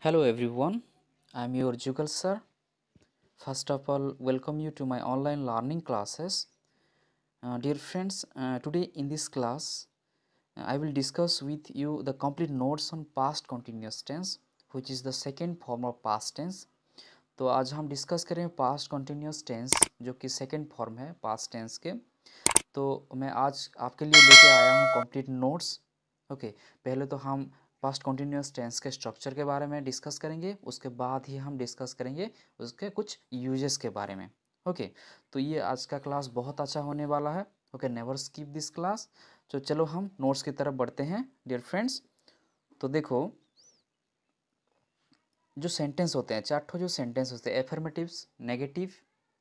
Hello everyone, I am your Jugal sir. First of all, welcome you to my online learning classes. Dear friends, today in this class, I will discuss with you the complete notes on past continuous tense, which is the second form of past tense. तो आज हम discuss करें past continuous tense जो कि second form है past tense के। तो मैं आज आपके लिए लेके आया हूँ कंप्लीट नोट्स। ओके, पहले तो हम पास्ट कंटिन्यूस टेंस के स्ट्रक्चर के बारे में डिस्कस करेंगे, उसके बाद ही हम डिस्कस करेंगे उसके कुछ यूजेस के बारे में। ओके, तो ये आज का क्लास बहुत अच्छा होने वाला है। Okay, never skip this class. तो चलो हम नोट्स की तरफ बढ़ते हैं डियर फ्रेंड्स। तो देखो, जो सेंटेंस होते हैं, चार ठो जो सेंटेंस होते हैं, एफर्मेटिव्स, नेगेटिव,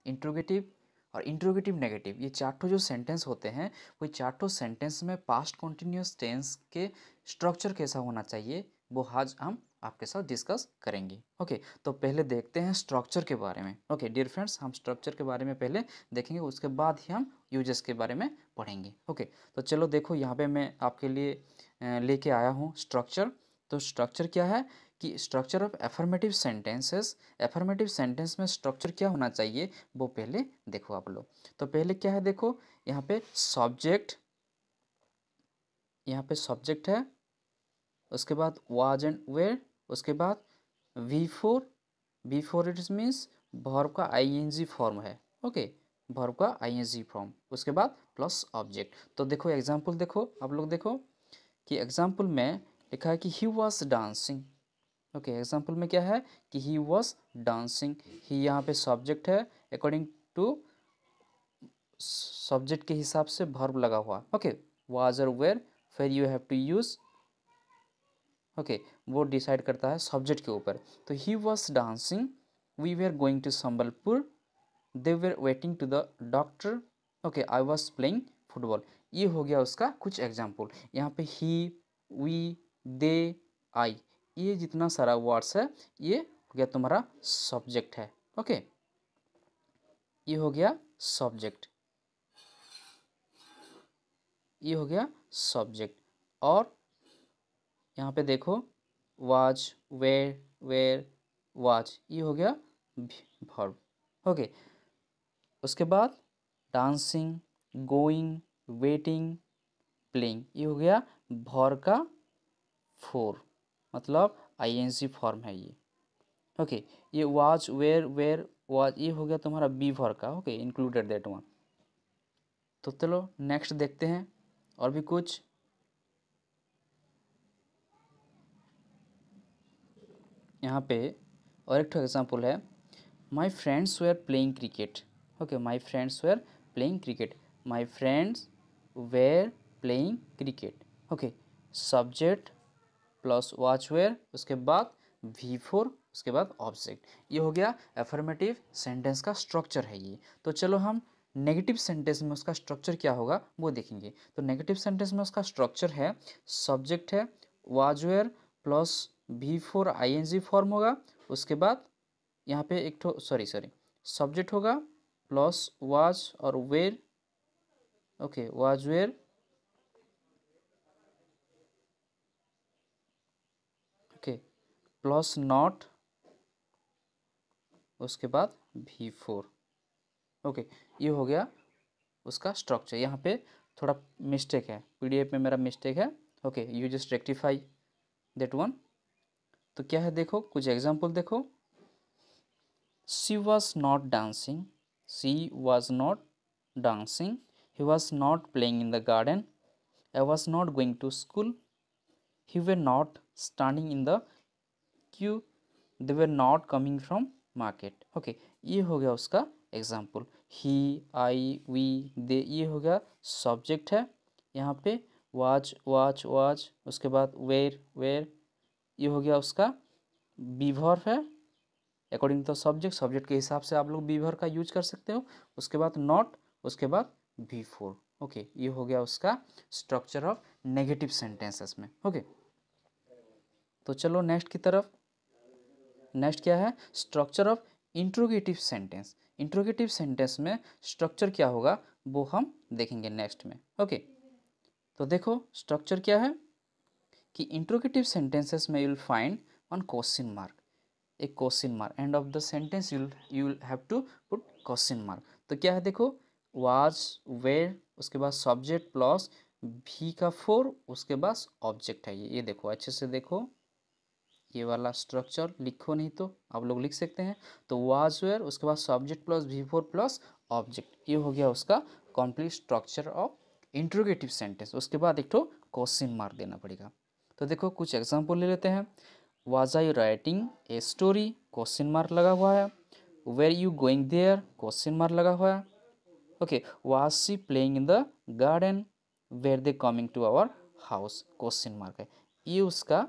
इंट्रोगेटिव और इंट्रोगेटिव नेगेटिव, ये चार ठो जो सेंटेंस होते हैं, वही चार ठो सेंटेंस में पास्ट कॉन्टिन्यूस टेंस के स्ट्रक्चर कैसा होना चाहिए वो आज हम आपके साथ डिस्कस करेंगे। ओके, तो पहले देखते हैं स्ट्रक्चर के बारे में। ओके डियर फ्रेंड्स, हम स्ट्रक्चर के बारे में पहले देखेंगे, उसके बाद ही हम यूजेस के बारे में पढ़ेंगे। ओके, तो चलो देखो, यहाँ पे मैं आपके लिए लेके आया हूँ स्ट्रक्चर। तो स्ट्रक्चर क्या है कि structure of affirmative sentences, affirmative sentence में स्ट्रक्चर क्या होना चाहिए वो पहले देखो आप लोग। तो पहले क्या है, देखो यहाँ पे सब्जेक्ट, यहाँ पे सब्जेक्ट है, उसके बाद वाज एंड वेयर, उसके बाद V four, V four it means verb का आईएनजी फॉर्म है। ओके, वर्ब का आईएनजी फॉर्म, उसके बाद प्लस ऑब्जेक्ट। तो देखो एग्जाम्पल, देखो आप लोग देखो कि एग्जाम्पल में लिखा है कि ही वॉज डांसिंग। ओके, एग्जाम्पल में क्या है कि ही वॉज डांसिंग, ही यहाँ पे सब्जेक्ट है, अकॉर्डिंग टू सब्जेक्ट के हिसाब से वर्ब लगा हुआ। ओके, वाज और वेयर, फिर you have to use. Okay, वो डिसाइड करता है सब्जेक्ट के ऊपर। तो he was dancing, we were going to Sambalpur, they were waiting to the doctor. Okay, I was playing football. ये हो गया उसका कुछ एग्जाम्पल। यहाँ पे ही, वी, दे, आई, ये जितना सारा वर्ड्स है ये हो गया तुम्हारा सब्जेक्ट है। ओके, ये हो गया सब्जेक्ट, ये हो गया सब्जेक्ट। और यहाँ पे देखो वाज, वेयर, वाज, ये हो गया वर्ब। ओके, उसके बाद डांसिंग, गोइंग, वेटिंग, प्लेइंग, ये हो गया भर का फोर, मतलब आईएनसी फॉर्म है ये। ओके, ये वाज, वेयर, वाज, ये हो गया तुम्हारा बी भर का। Okay, included that one. तो चलो नेक्स्ट देखते हैं और भी कुछ। यहाँ पे और एक एग्जाम्पल है, my friends were playing cricket. Okay, my friends were playing cricket, my friends were playing cricket. Okay, subject plus was were, उसके बाद वी फोर, उसके बाद ऑब्जेक्ट। ये हो गया एफर्मेटिव सेंटेंस का स्ट्रक्चर है ये। तो चलो हम नेगेटिव सेंटेंस में उसका स्ट्रक्चर क्या होगा वो देखेंगे। तो नेगेटिव सेंटेंस में उसका स्ट्रक्चर है, सब्जेक्ट है, was were plus V four ING form होगा, उसके बाद यहाँ पे एक ठो सॉरी सब्जेक्ट होगा प्लस वाज और were. Okay, was were, okay, plus not, उसके बाद वी फोर। ओके, ये हो गया उसका स्ट्रक्चर। यहाँ पे थोड़ा मिस्टेक है, पीडीएफ में मेरा मिस्टेक है। Okay, you just rectify that one. तो क्या है, देखो कुछ एग्जांपल देखो। She was not dancing, she was not dancing, he was not playing in the garden, I was not going to school, he were not standing in the queue, they were not coming from market। Okay, ये हो गया उसका example. He, I, we, दे, ये हो गया subject है। यहाँ पे वाच, वाच, उसके बाद वेयर, ये हो गया उसका बी वर्ब है, अकॉर्डिंग टू सब्जेक्ट, सब्जेक्ट के हिसाब से आप लोग बी वर्ब का यूज कर सकते हो। उसके बाद नॉट, उसके बाद बी फोर। ओके, ये हो गया उसका स्ट्रक्चर ऑफ नेगेटिव सेंटेंसेस में। ओके, तो चलो नेक्स्ट की तरफ। नेक्स्ट क्या है, structure of interrogative sentence. Interrogative sentence में स्ट्रक्चर क्या होगा वो हम देखेंगे नेक्स्ट में। ओके, तो देखो स्ट्रक्चर क्या है कि इंट्रोगेटिव सेंटेंसेस में you will find on question mark, एक question mark, end of the sentence you will have to put question mark. तो क्या है देखो, वाज, वेयर, उसके बाद सब्जेक्ट प्लस भी का फोर, उसके बाद ऑब्जेक्ट है ये देखो अच्छे से देखो, ये वाला स्ट्रक्चर लिखो नहीं तो आप लोग लिख सकते हैं। तो वाज वेयर, उसके बाद subject plus V four plus object, ये हो गया उसका complete structure of interrogative sentence. उसके बाद एक तो क्वेश्चन मार्क देना पड़ेगा। तो देखो कुछ एग्जांपल ले लेते हैं। Was I writing a story, question mark लगा हुआ है। Were you going there, question mark लगा हुआ है। Okay, was she playing in the garden, were they coming to our house, question mark है। ये उसका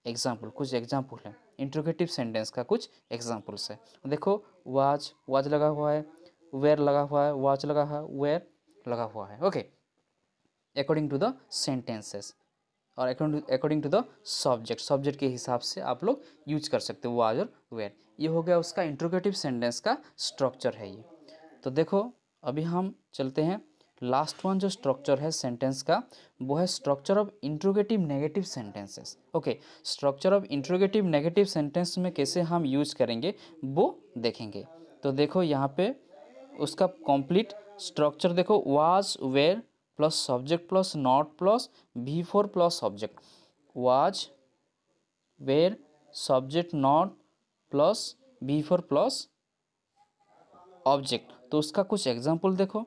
एग्जाम्पल, कुछ एग्जाम्पल है इंट्रोगेटिव सेंटेंस का, कुछ एग्जाम्पल्स है। देखो वाज, वाज लगा हुआ है, वेयर लगा हुआ है, वाज लगा हुआ है, वेयर लगा हुआ है। Okay, according to the sentences और according to the subject, subject के हिसाब से आप लोग यूज कर सकते हो वाज और वेयर। ये हो गया उसका इंट्रोगेटिव सेंटेंस का स्ट्रक्चर है ये। तो देखो अभी हम चलते हैं लास्ट वन, जो स्ट्रक्चर है सेंटेंस का वो है structure of interrogative negative sentences. Okay, structure of interrogative negative sentence में कैसे हम यूज करेंगे वो देखेंगे। तो देखो यहाँ पे उसका कंप्लीट स्ट्रक्चर देखो, was were plus subject plus not plus V four plus object, was were subject not plus V four plus object. तो उसका कुछ एग्जांपल देखो,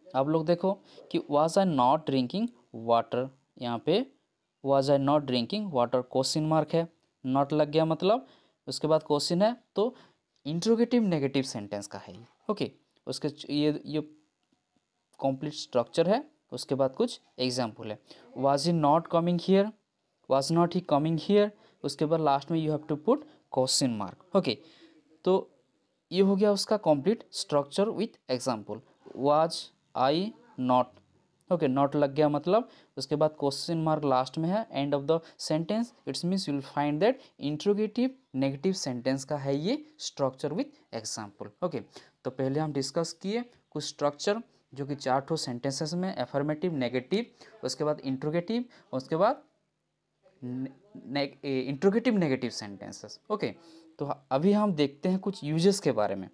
आप लोग देखो कि was I not drinking water, यहाँ पे was I not drinking water, question mark है, नॉट लग गया मतलब, उसके बाद क्वेश्चन है, तो इंट्रोगेटिव नेगेटिव सेंटेंस का है ये। ओके, उसके ये कंप्लीट स्ट्रक्चर है। उसके बाद कुछ एग्जाम्पल है, was he not coming here, was not he coming here, उसके बाद लास्ट में you have to put question mark. Okay, तो ये हो गया उसका complete structure with example, was I not. Okay, not लग गया मतलब, उसके बाद क्वेश्चन मार्क लास्ट में है, and of the sentence, it's means you will find that interrogative negative sentence का है ये स्ट्रक्चर विथ एग्जाम्पल। ओके, तो पहले हम डिस्कस किए कुछ स्ट्रक्चर जो कि चार ठो सेंटेंसेस में, एफर्मेटिव, नेगेटिव, उसके बाद इंट्रोगेटिव, उसके बाद इंट्रोगेटिव नेगेटिव सेंटेंसेस। ओके, तो अभी हम देखते हैं कुछ यूजेस के बारे में।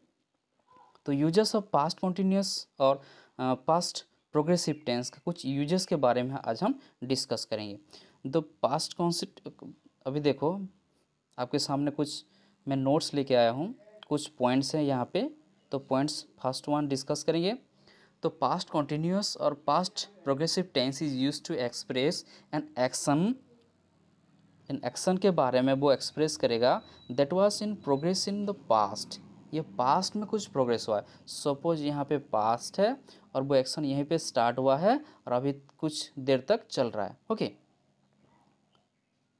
तो यूजेस ऑफ पास्ट कॉन्टिन्यूस और पास्ट प्रोग्रेसिव टेंस का कुछ यूजेस के बारे में आज हम डिस्कस करेंगे। तो पास्ट कॉन्सेप्ट, अभी देखो आपके सामने कुछ मैं नोट्स लेके आया हूँ, कुछ पॉइंट्स हैं यहाँ पे। तो पॉइंट्स फर्स्ट वन डिस्कस करेंगे। तो पास्ट कॉन्टिन्यूस और past progressive tense is used to express an action, in action के बारे में वो एक्सप्रेस करेगा that was in progress in the past, ये पास्ट में कुछ प्रोग्रेस हुआ है। सपोज यहाँ पे पास्ट है और वो एक्शन यहीं पे स्टार्ट हुआ है और अभी कुछ देर तक चल रहा है। ओके,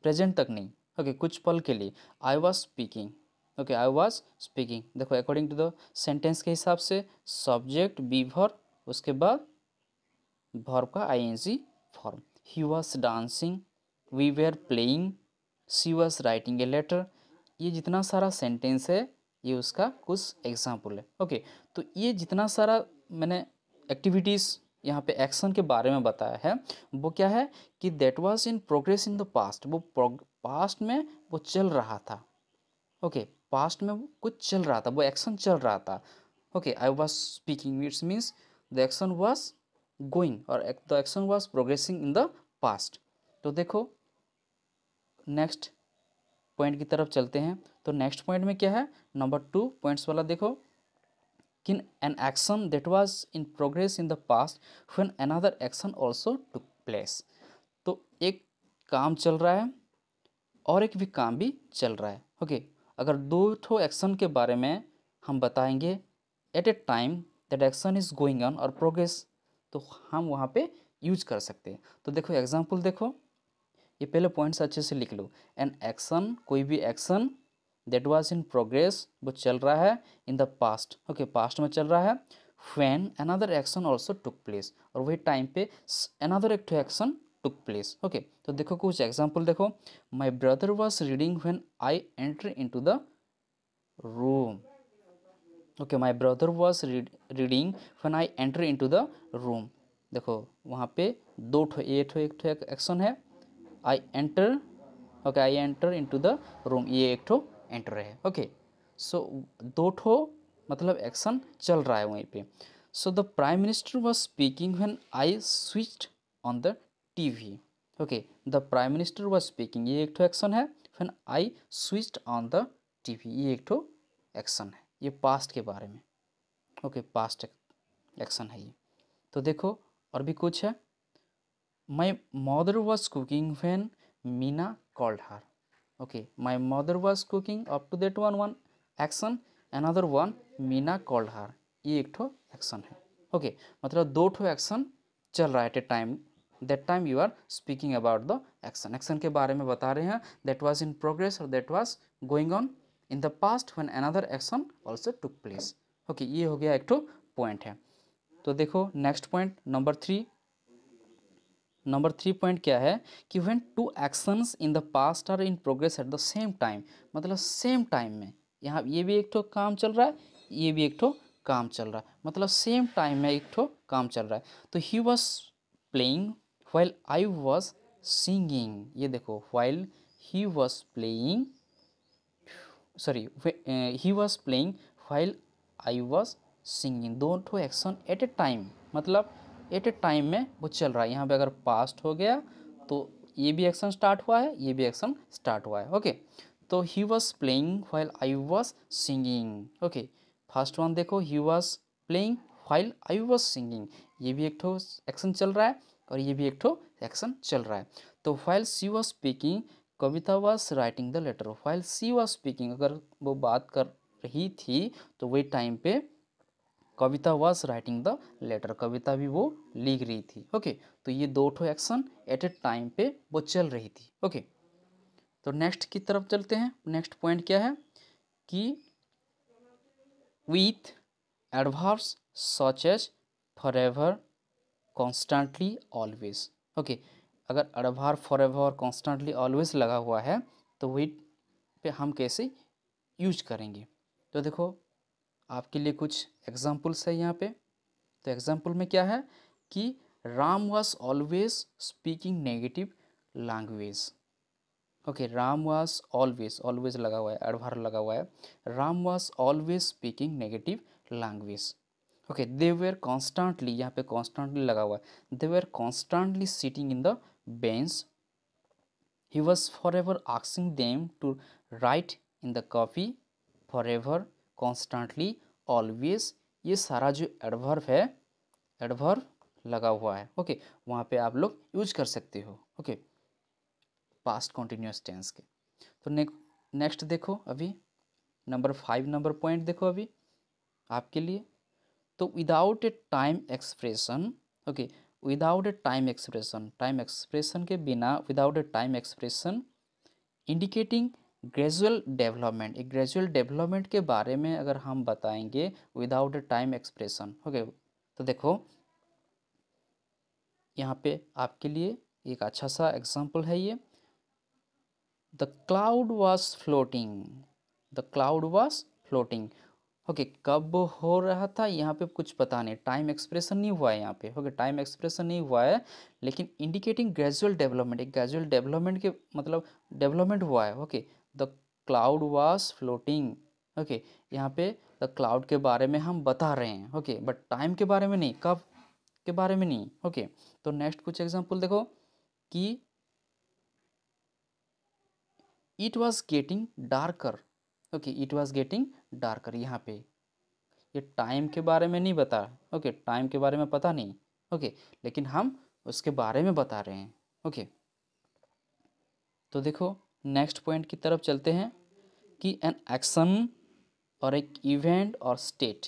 प्रेजेंट तक नहीं। ओके, कुछ पल के लिए, आई was speaking. Okay, I was speaking, देखो अकॉर्डिंग टू द सेंटेंस के हिसाब से सब्जेक्ट बी वर्ब, उसके बाद वर्ब का ING form, he was dancing, we were playing, she was writing a letter. ये जितना सारा सेंटेंस है ये उसका कुछ एग्जाम्पल है। ओके, तो ये जितना सारा मैंने एक्टिविटीज़ यहाँ पे एक्शन के बारे में बताया है वो क्या है कि that was in progress in the past, वो पास्ट में वो चल रहा था। ओके, पास्ट में वो कुछ चल रहा था, वो एक्शन चल रहा था। Okay, I was speaking, it's means the action was going और the action was progressing in the past. तो देखो नेक्स्ट पॉइंट की तरफ चलते हैं। तो नेक्स्ट पॉइंट में क्या है, नंबर 2 पॉइंट्स वाला देखो, कि an action that was in progress in the past when another action also took place. तो एक काम चल रहा है और एक भी काम भी चल रहा है। ओके, अगर दो ठो एक्शन के बारे में हम बताएंगे at a time that action is going on और प्रोग्रेस, तो हम वहाँ पे यूज कर सकते हैं। तो देखो एग्जांपल देखो, ये पहले पॉइंट्स अच्छे से लिख लो। एन एक्शन, कोई भी action that was in progress, वो चल रहा है इन द पास्ट। ओके, पास्ट में चल रहा है। When another action also took place, और वही टाइम पे अनदर एक एक्शन टुक प्लेस। ओके, तो देखो कुछ एग्जाम्पल देखो, my brother was reading when I enter in to the room. Okay, my brother was reading when I enter in to the room. देखो वहाँ पे दो ठो, एक ठो एक्शन है, I enter okay, I enter into the room, ये एक ठो एंटर है। ओके, सो दो ठो मतलब एक्शन चल रहा है वहीं पे। So the prime minister was speaking when I switched on the TV. Okay, the prime minister was speaking, ये एक ठो एक्शन है। When I switched on the TV, ये एक ठो एक्शन है, ये पास्ट के बारे में। ओके, पास्ट एक्शन है ये। तो देखो और भी कुछ है। My mother was cooking when Meena called her. Okay, my mother was cooking, up to that one action, another one Meena called her, ये एक ठो एक्शन है। ओके, मतलब दो ठो एक्शन चल रहा है at a time, that time you are speaking about the action, action के बारे में बता रहे हैं, दैट वाज इन प्रोग्रेस और that was going on in the past when another action also took place. Okay, ये हो गया एक ठो पॉइंट है। तो देखो next point number three point क्या है कि when two actions in the past are in progress at the same time, मतलब सेम टाइम में, यहाँ ये भी एक ठो काम चल रहा है, ये भी एक ठो काम चल रहा है, मतलब सेम टाइम में एक ठो काम चल रहा है। तो he was playing while I was singing, ये देखो while he was playing, sorry he was playing while I was singing, दो ठो एक्शन एट ए टाइम, मतलब एट ए टाइम में वो चल रहा है। यहाँ पे अगर पास्ट हो गया तो ये भी एक्शन स्टार्ट हुआ है, ये भी एक्शन स्टार्ट हुआ है। ओके, तो he was playing while I was singing. Okay, first one देखो, he was playing while I was singing, ये भी एक ठो एक्शन चल रहा है और ये भी एक ठो एक्शन चल रहा है। तो while she was speaking, Kavita was writing the letter, while she was speaking, अगर वो बात कर रही थी तो वही टाइम पे कविता वॉज राइटिंग द लेटर, कविता भी वो लिख रही थी। ओके, तो ये दो ठो एक्शन एट ए टाइम पे वो चल रही थी। ओके, तो नेक्स्ट की तरफ चलते हैं। नेक्स्ट पॉइंट क्या है कि with adverbs such as forever, constantly, always. Okay, अगर एडवर्ब फॉरएवर और कॉन्स्टेंटली ऑलवेज लगा हुआ है तो वही पे हम कैसे यूज करेंगे। तो देखो आपके लिए कुछ एग्जाम्पल्स है यहाँ पे। तो एग्जाम्पल में क्या है कि Ram was always speaking negative language. Okay, Ram was always, always लगा हुआ है, एडवर्ब लगा हुआ है, Ram was always speaking negative language. Okay, they were constantly, यहाँ पे कॉन्स्टेंटली लगा हुआ है, they were constantly sitting in the bench, he was for ever asking them to write in the copy, for ever, constantly, always, ये सारा जो adverb है, adverb लगा हुआ है। ओके, वहाँ पे आप लोग यूज कर सकते हो। ओके, पास्ट कॉन्टिन्यूस टेंस के। तो नेक्स्ट देखो अभी नंबर 5 नंबर पॉइंट देखो अभी आपके लिए। तो विदाउट ए टाइम एक्सप्रेशन, ओके, विदाउट ए टाइम एक्सप्रेशन, टाइम एक्सप्रेशन के बिना, विदाउट ए time expression indicating gradual development, एक ग्रेजुअल डेवलपमेंट के बारे में अगर हम बताएंगे विदाउट ए टाइम एक्सप्रेशन। ओके, तो देखो यहाँ पे आपके लिए एक अच्छा सा एग्जाम्पल है ये। The cloud was floating, the cloud was floating. Okay, कब हो रहा था यहाँ पे कुछ पता नहीं, टाइम एक्सप्रेशन नहीं हुआ है यहाँ पे। ओके, टाइम एक्सप्रेशन नहीं हुआ है, लेकिन इंडिकेटिंग ग्रेजुअल डेवलपमेंट, एक ग्रेजुअल डेवलपमेंट के मतलब डेवलपमेंट हुआ है। Okay, the cloud was floating. Okay, यहाँ पे द क्लाउड के बारे में हम बता रहे हैं। ओके, बट टाइम के बारे में नहीं, कब के बारे में नहीं। ओके, तो नेक्स्ट कुछ एग्जांपल देखो कि it was getting darker. Okay, it was getting darker, यहाँ पे ये टाइम के बारे में नहीं बता। ओके, टाइम के बारे में पता नहीं। ओके, लेकिन हम उसके बारे में बता रहे हैं। ओके, तो देखो नेक्स्ट पॉइंट की तरफ चलते हैं कि एन एक्शन और एक इवेंट और स्टेट,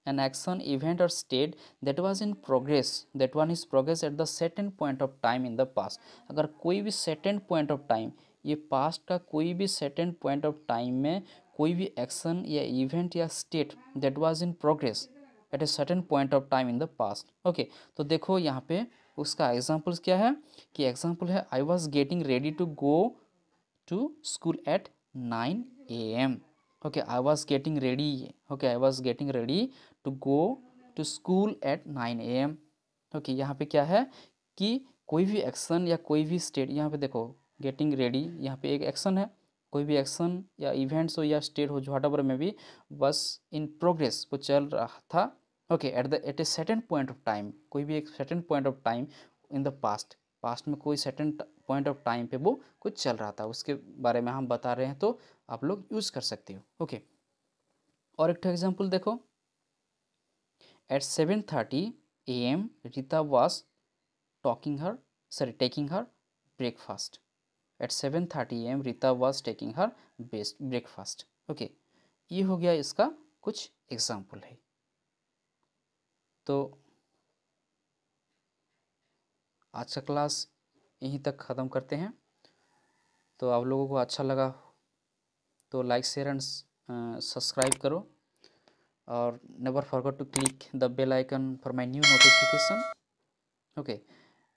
एन एक्शन, इवेंट और state that was in progress, that one is progress at the certain point of time in the past. अगर कोई भी सर्टेन पॉइंट ऑफ टाइम, ये पास्ट का कोई भी सर्टेन पॉइंट ऑफ टाइम में कोई भी एक्शन या इवेंट या state that was in progress eight a certain point of time in the past. Okay, तो देखो यहाँ पे उसका एग्जाम्पल्स क्या है कि एग्जाम्पल है I was getting ready to go to school at 9 a.m. Okay, I was getting ready. Okay, I was getting ready to go to school at 9 a.m. Okay, यहाँ पे क्या है कि कोई भी एक्शन या कोई भी स्टेट, यहाँ पे देखो गेटिंग रेडी, यहाँ पे एक एक्शन है, कोई भी एक्शन या इवेंट्स हो या स्टेट हो व्हाटएवर में भी, बस इन प्रोग्रेस वो चल रहा था। Okay, at a certain point of time, कोई भी एक certain point of time in the past, past में कोई सर्टेन पॉइंट ऑफ टाइम पे वो कुछ चल रहा था, उसके बारे में हम बता रहे हैं, तो आप लोग यूज़ कर सकते हो। ओके, और एक एग्जाम्पल देखो, at 7:30 AM Rita was taking her breakfast. At 7:30 AM Rita was taking her breakfast. Okay, ये हो गया इसका कुछ एग्जाम्पल है। तो आज का क्लास यहीं तक ख़त्म करते हैं। तो आप लोगों को अच्छा लगा तो लाइक शेयर एंड सब्सक्राइब करो, और never forget to click the bell icon for my new notification. Okay,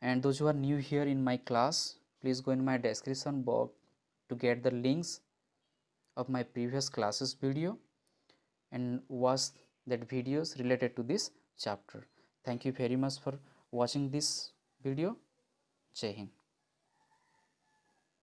and those who are new here in my class, please go in my description box to get the links of my previous classes video and watch that videos related to this chapter. Thank you very much for watching this video. Jai Hind.